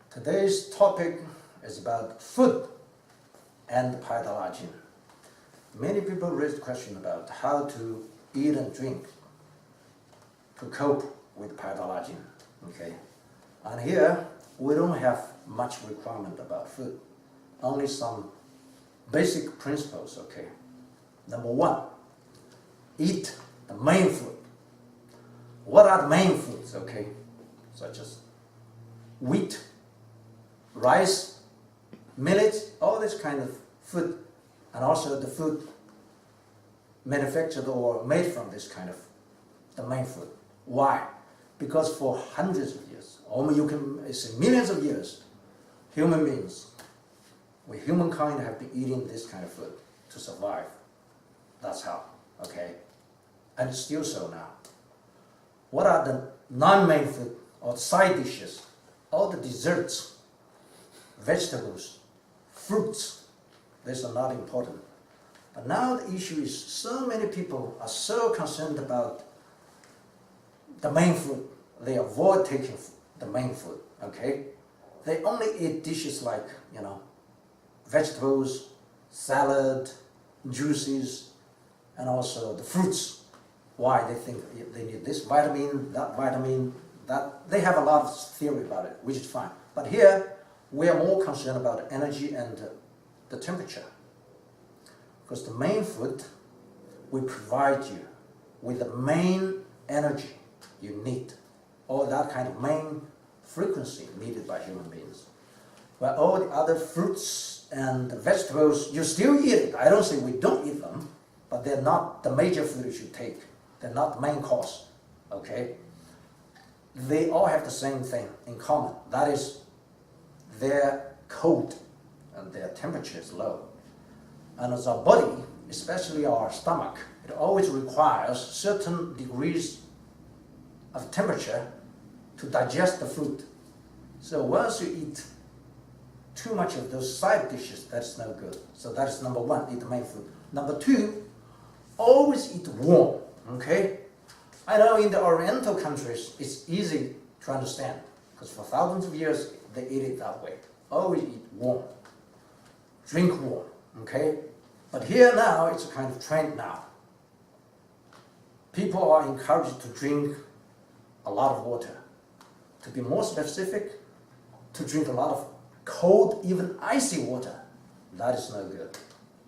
Today's topic is about food and pathology. Many people raise question about how to eat and drink to cope with pathology. Okay, and here we don't have much requirement about food, only some basic principles. Okay, number one, eat the main food. What are the main foods? Okay, such as wheat, rice, millet, all this kind of food, and also the food manufactured or made from this kind of the main food. Why? Because for hundreds of years, or you can say millions of years, human beings, humankind have been eating this kind of food to survive. That's how, okay? And it's still so now. What are the non-main food or side dishes? All the desserts, vegetables, fruits, these are not important. But now the issue is so many people are so concerned about the main food. They avoid taking the main food, okay? They only eat dishes like, vegetables, salad, juices, and also the fruits. Why? They think they need this vitamin, that. They have a lot of theory about it, which is fine. But here, we are more concerned about energy and the temperature. Because the main food will provide you with the main energy you need, or that kind of main frequency needed by human beings. But all the other fruits and vegetables, you still eat it. I don't say we don't eat them, but they're not the major food you should take. They're not the main course, okay? They all have the same thing in common. That is, they're cold and their temperature is low. And as our body, especially our stomach, it always requires certain degrees of temperature to digest the food. So once you eat too much of those side dishes, that's no good. So that is number one, eat the main food. Number two, always eat warm, okay? I know in the Oriental countries, it's easy to understand, because for thousands of years, they eat it that way. Always eat warm, drink warm, okay? But here now, it's a kind of trend now. People are encouraged to drink a lot of water. To be more specific, to drink a lot of cold, even icy water. That is no good.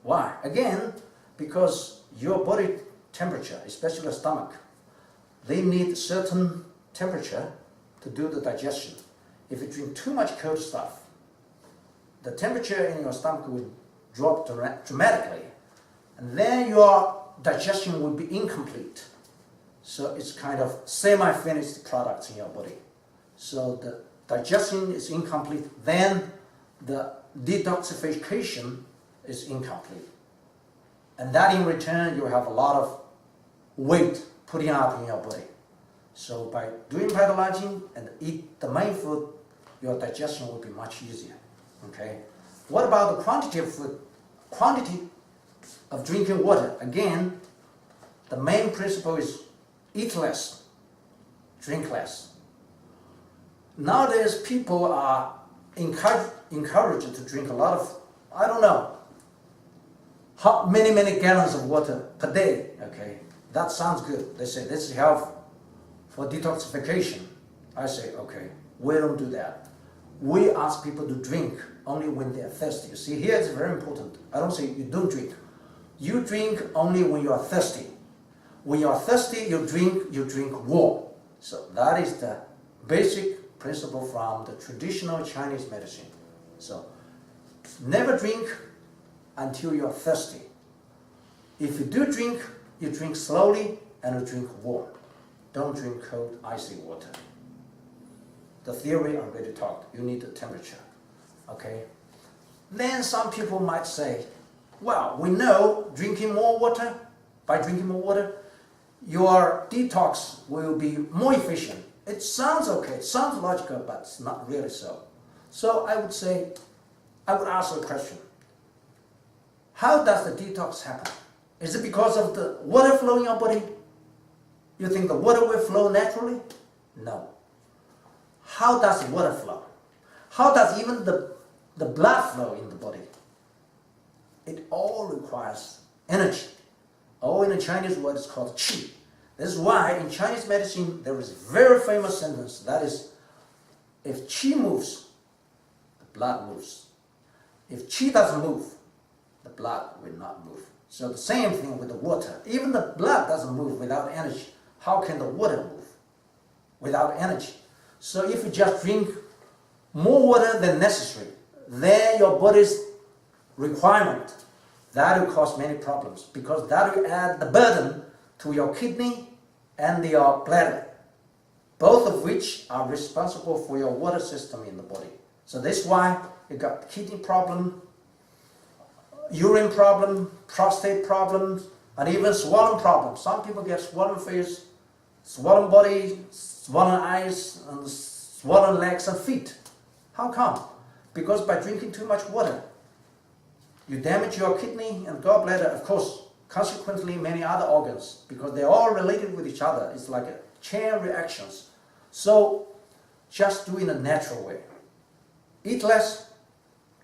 Why? Again, because your body temperature, especially the stomach, they need certain temperature to do the digestion. If you drink too much cold stuff, the temperature in your stomach will drop dramatically, and then your digestion will be incomplete. So it's kind of semi-finished products in your body. So the digestion is incomplete, then the detoxification is incomplete. And that in return, you have a lot of weight putting up in your body. So by doing pathology and eat the main food, your digestion will be much easier, okay? What about the quantity of food? Quantity of drinking water. Again, the main principle is eat less, drink less. Nowadays, people are encouraged to drink a lot of, I don't know, many gallons of water per day, okay? That sounds good. They say this is health for detoxification. I say, okay, we don't do that. We ask people to drink only when they're thirsty. You see, here it's very important. I don't say you don't drink. You drink only when you are thirsty. When you are thirsty, you drink warm. So that is the basic principle from the traditional Chinese medicine. So never drink until you are thirsty. If you do drink, you drink slowly and you drink warm. Don't drink cold, icy water. The theory I already talked. You need the temperature, okay? Then some people might say, well, we know drinking more water, by drinking more water, your detox will be more efficient. It sounds okay, it sounds logical, but it's not really so. So I would ask a question. How does the detox happen? Is it because of the water flow in your body? You think the water will flow naturally? No. How does water flow? How does even the blood flow in the body? It all requires energy. All in the Chinese word is called qi. This is why in Chinese medicine there is a very famous sentence that is, if qi moves, the blood moves. If qi doesn't move, the blood will not move. So the same thing with the water. Even the blood doesn't move without energy. How can the water move without energy? So if you just drink more water than necessary, then your body's requirement, that will cause many problems, because that will add the burden to your kidney and your bladder, both of which are responsible for your water system in the body. So that's why you got kidney problem, urine problem, prostate problems, and even swollen problems. Some people get swollen face, swollen body, swollen eyes, and swollen legs and feet. How come? Because by drinking too much water, you damage your kidney and gallbladder, of course, consequently many other organs, because they're all related with each other. It's like a chain reactions. So just do it in a natural way. Eat less,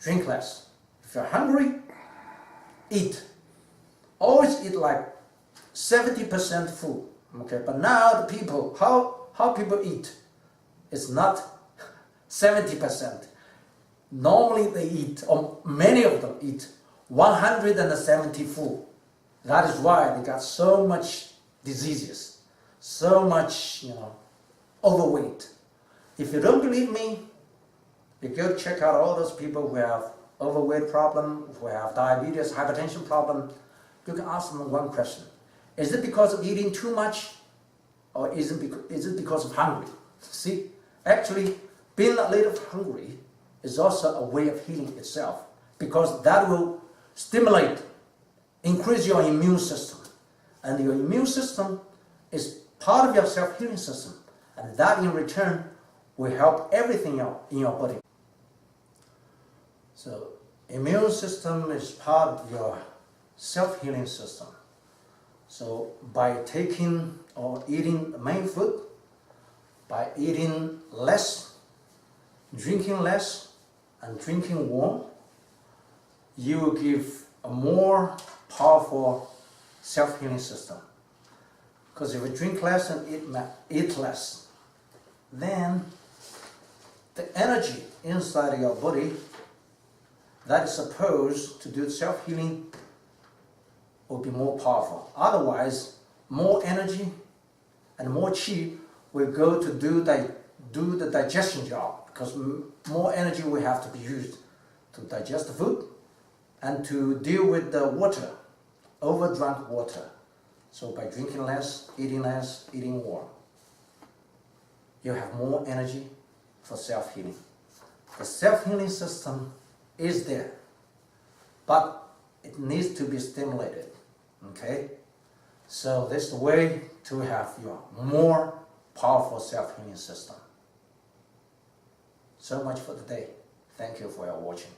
drink less. If you're hungry, eat. Always eat like 70% food. Okay, but now the people, how people eat, it's not 70%. Normally they eat, or many of them eat 170 food. That is why they got so much diseases, so much, overweight. If you don't believe me, you go check out all those people who have overweight problem, who have diabetes, hypertension problem. You can ask them one question. Is it because of eating too much, or is it because of hungry? See, actually, being a little hungry is also a way of healing itself, because that will stimulate, increase your immune system. And your immune system is part of your self-healing system. And that in return will help everything in your body. So, immune system is part of your self-healing system. So, by taking or eating the main food, by eating less, drinking less, and drinking warm, you will give a more powerful self-healing system. Because if you drink less and eat less, then the energy inside your body that is supposed to do self-healing will be more powerful. Otherwise, more energy and more qi will go to do the digestion job, because more energy will have to be used to digest the food and to deal with the water, overdrunk water. So by drinking less, eating warm, you have more energy for self-healing. The self-healing system is there, but it needs to be stimulated. Okay? So this is the way to have your more powerful self-healing system. So much for today. Thank you for your watching.